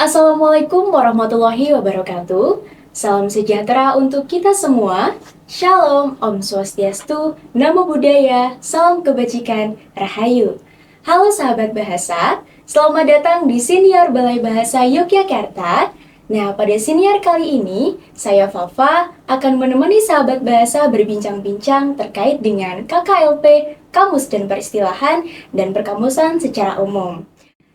Assalamualaikum warahmatullahi wabarakatuh. Salam sejahtera untuk kita semua. Shalom, Om Swastiastu, Namo Buddhaya, Salam Kebajikan, Rahayu. Halo sahabat bahasa, selamat datang di Siniar Balai Bahasa Yogyakarta. Nah, pada siniar kali ini, saya Fafa akan menemani sahabat bahasa berbincang-bincang terkait dengan KKLP, Kamus dan Peristilahan, dan Perkamusan secara umum.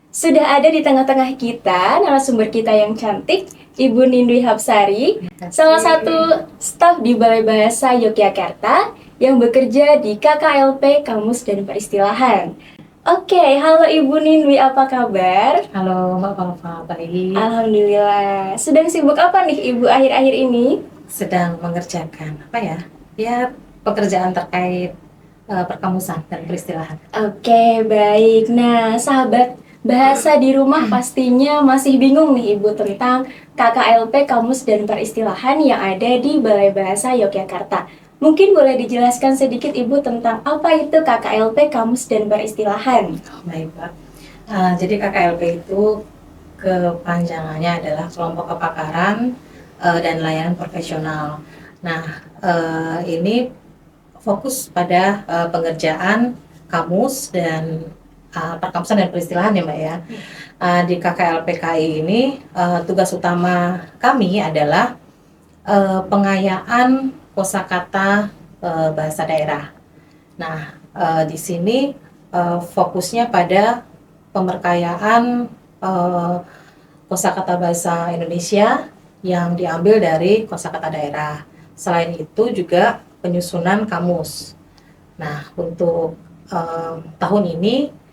Sudah ada di tengah-tengah kita narasumber kita yang cantik, Ibu Nindwi Hapsari, salah satu staf di Balai Bahasa Yogyakarta yang bekerja di KKLP Kamus dan Peristilahan. Oke, halo Ibu Nindwi, apa kabar? Halo Mbak Falfa, baik. Alhamdulillah. Sedang sibuk apa nih Ibu akhir-akhir ini? Sedang mengerjakan apa ya? Ya, pekerjaan terkait perkamusan dan peristilahan. Oke, baik. Nah, sahabat bahasa di rumah pastinya masih bingung nih Ibu tentang KKLP Kamus dan Peristilahan yang ada di Balai Bahasa Yogyakarta. Mungkin boleh dijelaskan sedikit Ibu tentang apa itu KKLP Kamus dan Peristilahan? Baik Pak. Jadi KKLP itu kepanjangannya adalah kelompok kepakaran dan layanan profesional. Nah, ini fokus pada pengerjaan kamus dan perkamusan dan peristilahan ya Mbak ya. Di KKLPKI ini tugas utama kami adalah pengayaan kosakata bahasa daerah. Nah, di sini fokusnya pada pemberkayaan kosakata bahasa Indonesia yang diambil dari kosakata daerah. Selain itu juga penyusunan kamus. Nah, untuk tahun ini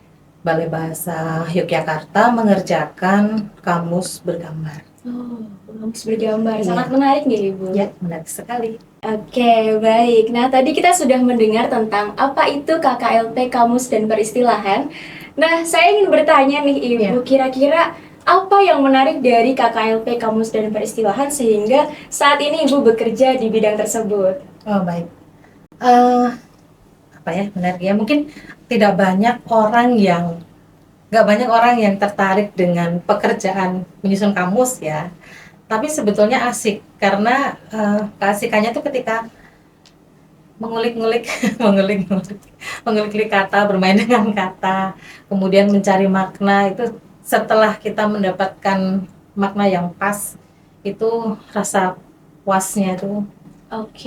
Balai Bahasa Yogyakarta mengerjakan kamus bergambar. Oh, kamus bergambar. Iya. Sangat menarik nggak Ibu? Ya, menarik sekali. Oke, baik. Nah, tadi kita sudah mendengar tentang apa itu KKLP Kamus dan Peristilahan. Nah, saya ingin bertanya nih Ibu, kira-kira apa yang menarik dari KKLP Kamus dan Peristilahan sehingga saat ini Ibu bekerja di bidang tersebut? Oh, baik. Apa ya, menarik ya, mungkin nggak banyak orang yang tertarik dengan pekerjaan menyusun kamus ya, tapi sebetulnya asik karena keasikannya tuh ketika mengulik-ngulik mengulik-ngulik kata, bermain dengan kata, kemudian mencari makna. Itu setelah kita mendapatkan makna yang pas, itu rasa puasnya tuh Oke,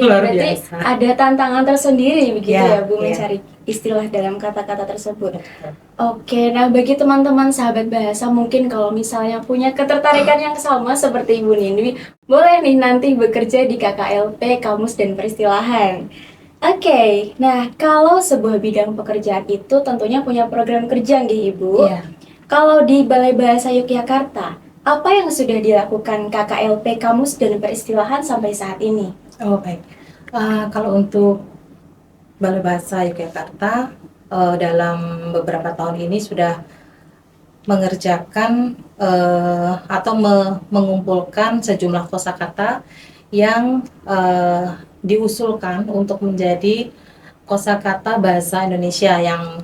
luar berarti biasa. ada tantangan tersendiri begitu ya, Ya, Bu, ya. mencari istilah dalam kata-kata tersebut. Betul. Oke, nah bagi teman-teman sahabat bahasa mungkin kalau misalnya punya ketertarikan yang sama seperti Ibu Nindwi, boleh nih nanti bekerja di KKLP Kamus dan Peristilahan. Oke, nah kalau sebuah bidang pekerjaan itu tentunya punya program kerja nggih Ibu. Iya. Kalau di Balai Bahasa Yogyakarta, apa yang sudah dilakukan KKLP Kamus dan Peristilahan sampai saat ini? Oh, baik. Kalau untuk Balai Bahasa Yogyakarta dalam beberapa tahun ini sudah mengerjakan atau mengumpulkan sejumlah kosakata yang diusulkan untuk menjadi kosakata bahasa Indonesia yang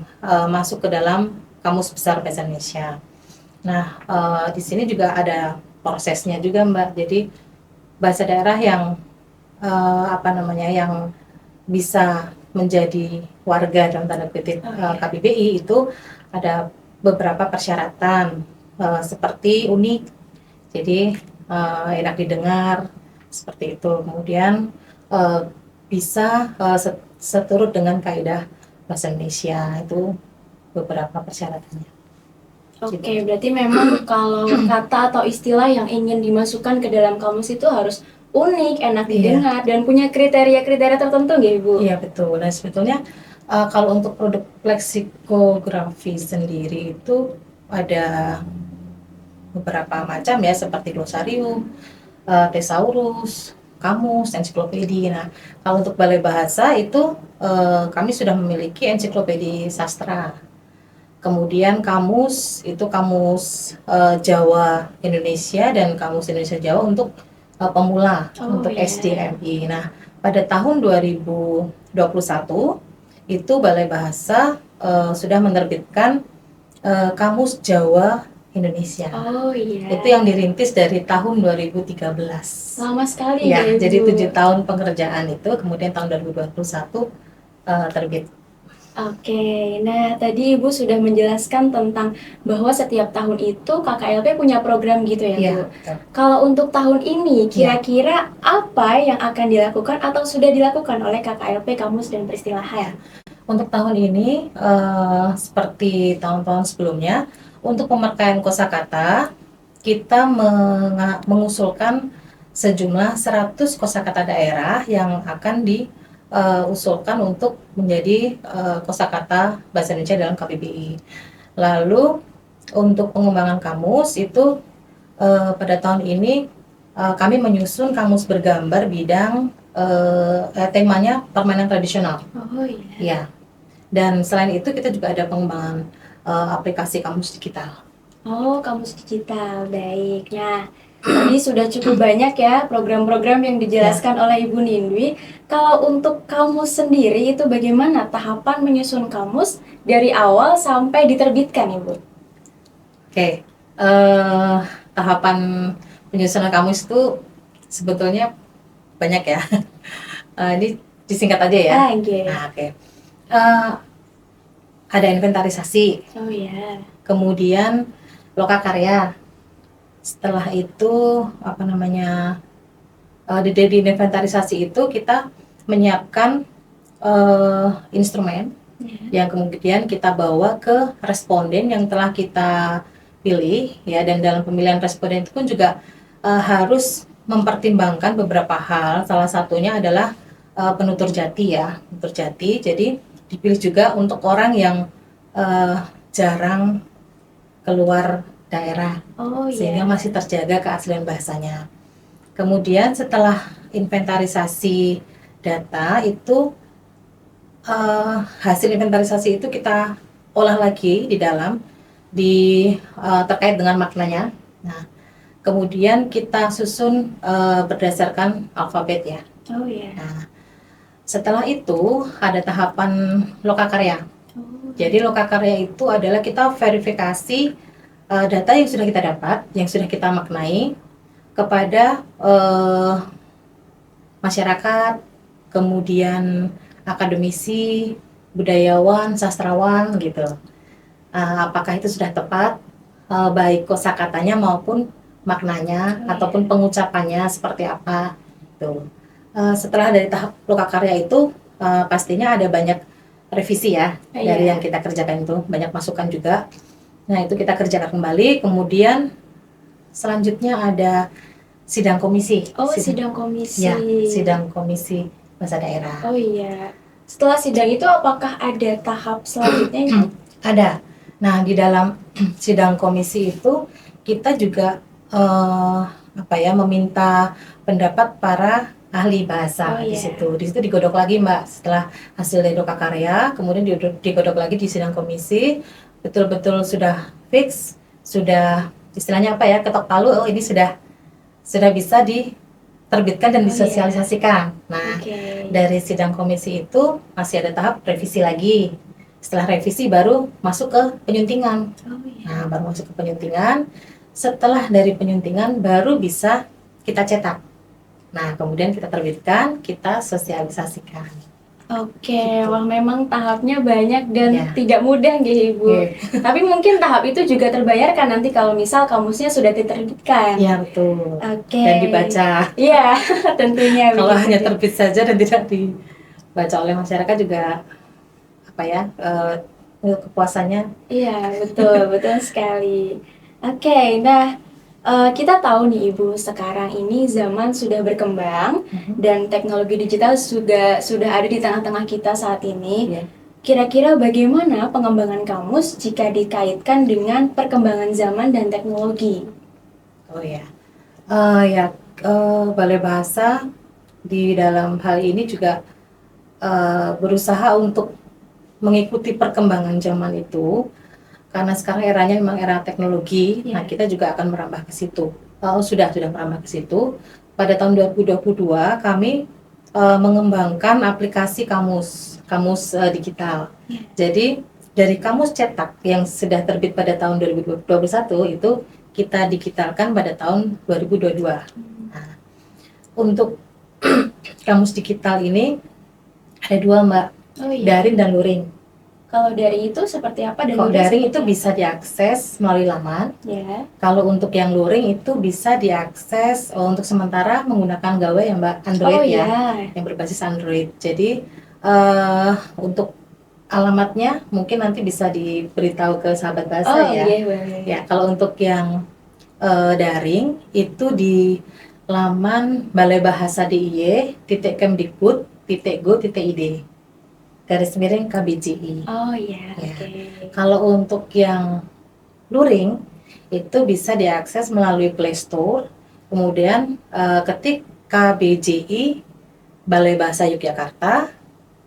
masuk ke dalam Kamus Besar Bahasa Indonesia. Nah, di sini juga ada prosesnya juga Mbak. Jadi bahasa daerah yang yang bisa menjadi warga dalam tanda kutip KBBI itu ada beberapa persyaratan seperti unik, jadi enak didengar seperti itu. Kemudian bisa seturut dengan kaidah bahasa Indonesia, itu beberapa persyaratannya. Oke, berarti memang kalau kata atau istilah yang ingin dimasukkan ke dalam kamus itu harus unik, enak didengar, dan punya kriteria-kriteria tertentu nggak Ibu? Iya betul. Nah sebetulnya kalau untuk produk leksikografi sendiri itu ada beberapa macam ya, seperti glosarium, thesaurus, kamus, ensiklopedia. Nah kalau untuk Balai Bahasa itu kami sudah memiliki ensiklopedi sastra. Kemudian kamus itu kamus Jawa Indonesia dan kamus Indonesia Jawa untuk pemula, untuk SDMI. Nah, pada tahun 2021 itu Balai Bahasa sudah menerbitkan kamus Jawa Indonesia. Oh iya. Itu yang dirintis dari tahun 2013. Lama sekali Ya, ya, jadi Ibu. 7 tahun pengerjaan itu, kemudian tahun 2021 terbit. Oke, nah tadi Ibu sudah menjelaskan tentang bahwa setiap tahun itu KKLP punya program gitu ya, Iya, Bu. betul. Kalau untuk tahun ini, Iya. kira-kira apa yang akan dilakukan atau sudah dilakukan oleh KKLP Kamus dan Peristilahan? Untuk tahun ini, seperti tahun-tahun sebelumnya, untuk pemakaian kosakata, kita mengusulkan sejumlah 100 kosakata daerah yang akan diusulkan untuk menjadi kosakata bahasa Indonesia dalam KBBI. Lalu untuk pengembangan kamus itu pada tahun ini kami menyusun kamus bergambar bidang temanya permainan tradisional. Oh iya. Ya. Dan selain itu kita juga ada pengembangan aplikasi kamus digital. Oh, kamus digital, baik. Nah, tadi sudah cukup banyak ya program-program yang dijelaskan oleh Ibu Nindwi. Kalau untuk kamus sendiri itu bagaimana tahapan menyusun kamus dari awal sampai diterbitkan, Ibu? Oke, tahapan penyusunan kamus itu sebetulnya banyak ya. Ini disingkat aja ya. Oke. Nah, oke. Ada inventarisasi, Oh ya. kemudian lokakarya. Setelah itu dari inventarisasi itu kita menyiapkan instrumen yang kemudian kita bawa ke responden yang telah kita pilih ya, dan dalam pemilihan responden itu pun juga harus mempertimbangkan beberapa hal. Salah satunya adalah penutur jati ya, penutur jati. Jadi dipilih juga untuk orang yang jarang keluar daerah, Oh sehingga iya. masih terjaga keaslian bahasanya. Kemudian setelah inventarisasi data itu, hasil inventarisasi itu kita olah lagi di dalam terkait dengan maknanya. Nah, kemudian kita susun berdasarkan alfabet ya. Oh iya. Nah, setelah itu ada tahapan lokakarya. Jadi lokakarya itu adalah kita verifikasi data yang sudah kita dapat, yang sudah kita maknai kepada masyarakat, kemudian akademisi, budayawan, sastrawan gitu. Apakah itu sudah tepat, baik kosakatanya maupun maknanya ataupun pengucapannya seperti apa. Gitu. Setelah dari tahap lokakarya itu pastinya ada banyak revisi ya dari yang kita kerjakan itu, banyak masukan juga. Nah, itu kita kerjakan kembali, kemudian selanjutnya ada sidang komisi. Oh, sidang komisi. Ya, sidang komisi bahasa daerah. Oh iya. Setelah sidang itu apakah ada tahap selanjutnya, Ibu? Ada. Nah, di dalam sidang komisi itu kita juga meminta pendapat para ahli bahasa di situ. Di situ digodok lagi, Mbak. Setelah hasil dari lokakarya, kemudian digodok lagi di sidang komisi. Betul-betul sudah fix, sudah istilahnya ketok palu, oh ini sudah bisa diterbitkan dan disosialisasikan. Nah, dari sidang komisi itu masih ada tahap revisi lagi. Setelah revisi baru masuk ke penyuntingan. Nah, baru masuk ke penyuntingan. Setelah dari penyuntingan baru bisa kita cetak. Nah, kemudian kita terbitkan, kita sosialisasikan. Oke, wah memang tahapnya banyak dan tidak mudah nggih Ibu. Tapi mungkin tahap itu juga terbayarkan nanti kalau misal kamusnya sudah diterbitkan. Iya, betul. Oke. Dan dibaca. Iya, tentunya. Kalau hanya terbit saja dan tidak dibaca oleh masyarakat juga kepuasannya. Iya, betul sekali. Oke, nah kita tahu nih Ibu, sekarang ini zaman sudah berkembang dan teknologi digital sudah ada di tengah-tengah kita saat ini. Kira-kira bagaimana pengembangan kamus jika dikaitkan dengan perkembangan zaman dan teknologi? Oh ya, Balai Bahasa di dalam hal ini juga berusaha untuk mengikuti perkembangan zaman itu. Karena sekarang eranya memang era teknologi, nah kita juga akan merambah ke situ. Sudah merambah ke situ. Pada tahun 2022 kami mengembangkan aplikasi kamus digital. Jadi dari kamus cetak yang sudah terbit pada tahun 2021 itu kita digitalkan pada tahun 2022. Nah, untuk kamus digital ini ada dua, Mbak, Oh iya. daring dan luring. Kalau daring itu seperti apa dan Kalau luring daring seperti itu apa? bisa diakses melalui laman. Ya. Kalau untuk yang luring itu bisa diakses untuk sementara menggunakan Gawai ya, Mbak, Android Oh ya, ya. yang berbasis Android. Jadi untuk alamatnya mungkin nanti bisa diberitahu ke sahabat bahasa Oh ya. iya, boleh. Ya, kalau untuk yang daring itu di laman Balai Bahasa DIY .kemdikbud.go.id /KBJI. Oh iya, Ya. oke. Kalau untuk yang luring itu bisa diakses melalui Play Store, kemudian ketik KBJI Balai Bahasa Yogyakarta,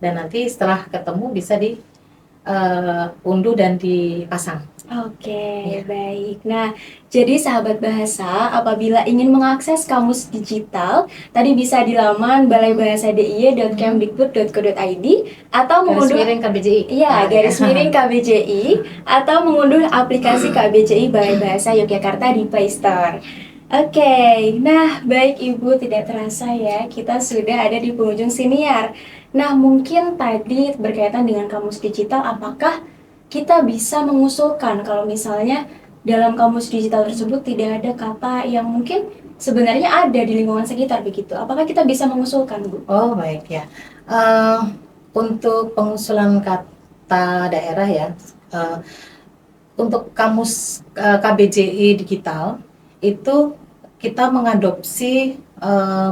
dan nanti setelah ketemu bisa diunduh dan dipasang. Oke, Ya. baik. Nah, jadi sahabat bahasa, apabila ingin mengakses kamus digital, tadi bisa di laman balaibahasadiy.kemdikbud.go.id atau mengunduh KBJI. Iya, garis miring KBJI atau mengunduh aplikasi KBJI Balai Bahasa Yogyakarta di Play Store. Oke, nah baik Ibu, tidak terasa ya kita sudah ada di penghujung siniar. Nah, mungkin tadi berkaitan dengan kamus digital, apakah kita bisa mengusulkan kalau misalnya dalam kamus digital tersebut tidak ada kata yang mungkin sebenarnya ada di lingkungan sekitar begitu? Apakah kita bisa mengusulkan, Bu? Oh, baik ya. Untuk pengusulan kata daerah ya, untuk kamus KBJI digital itu kita mengadopsi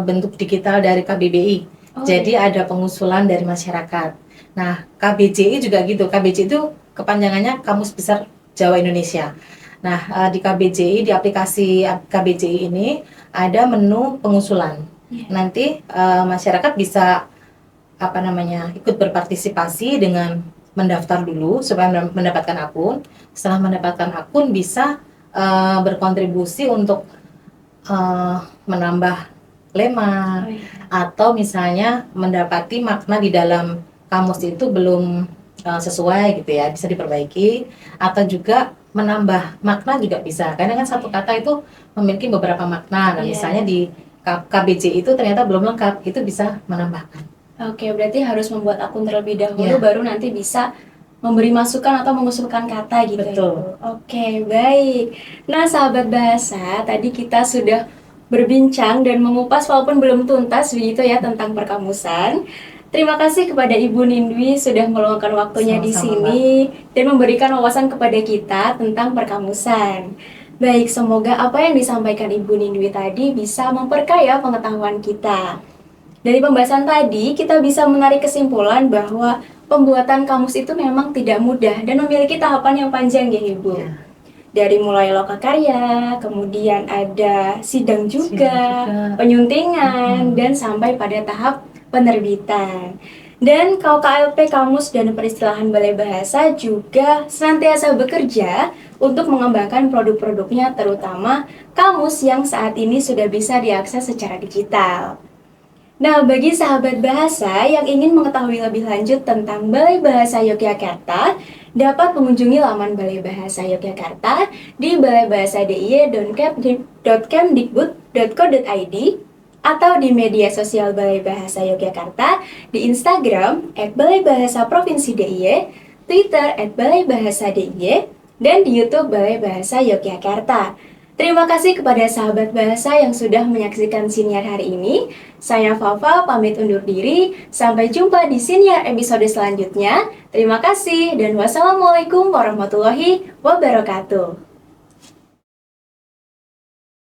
bentuk digital dari KBBI. Oh, Jadi iya. ada pengusulan dari masyarakat. Nah, KBJI juga gitu. KBJI itu kepanjangannya Kamus Besar Jawa Indonesia. Nah, di KBJI, di aplikasi KBJI ini ada menu pengusulan. Iya. Nanti masyarakat bisa ikut berpartisipasi dengan mendaftar dulu supaya mendapatkan akun. Setelah mendapatkan akun bisa berkontribusi untuk menambah lema, Oh, iya. atau misalnya mendapati makna di dalam kamus itu belum sesuai gitu ya, bisa diperbaiki, atau juga menambah makna juga bisa. Karena kan satu kata itu memiliki beberapa makna. Nah, Iya. misalnya di KBJ itu ternyata belum lengkap, itu bisa menambahkan. Oke, berarti harus membuat akun terlebih dahulu Ya. baru nanti bisa memberi masukan atau mengusulkan kata gitu ya, Betul. Bu? Oke, baik. Nah, sahabat bahasa, tadi kita sudah berbincang dan mengupas walaupun belum tuntas begitu ya tentang perkamusan. Terima kasih kepada Ibu Nindwi sudah meluangkan waktunya di Sama-sama, sini dan memberikan wawasan kepada kita tentang perkamusan. Baik, semoga apa yang disampaikan Ibu Nindwi tadi bisa memperkaya pengetahuan kita. Dari pembahasan tadi, kita bisa menarik kesimpulan bahwa pembuatan kamus itu memang tidak mudah dan memiliki tahapan yang panjang ya Ibu. Ya. Dari mulai lokakarya, kemudian ada sidang juga, juga. penyuntingan, dan sampai pada tahap penerbitan. Dan KLP Kamus dan Peristilahan Balai Bahasa juga senantiasa bekerja untuk mengembangkan produk-produknya, terutama kamus yang saat ini sudah bisa diakses secara digital. Nah, bagi sahabat bahasa yang ingin mengetahui lebih lanjut tentang Balai Bahasa Yogyakarta, dapat mengunjungi laman Balai Bahasa Yogyakarta di balaibahasadiy.kemdikbud.go.id atau di media sosial Balai Bahasa Yogyakarta di Instagram @balaibahasaprovinsi.diy, Twitter @balaibahasaDIY, dan di YouTube Balai Bahasa Yogyakarta. Terima kasih kepada sahabat bahasa yang sudah menyaksikan siniar hari ini. Saya Fafa pamit undur diri. Sampai jumpa di siniar episode selanjutnya. Terima kasih dan wassalamualaikum warahmatullahi wabarakatuh.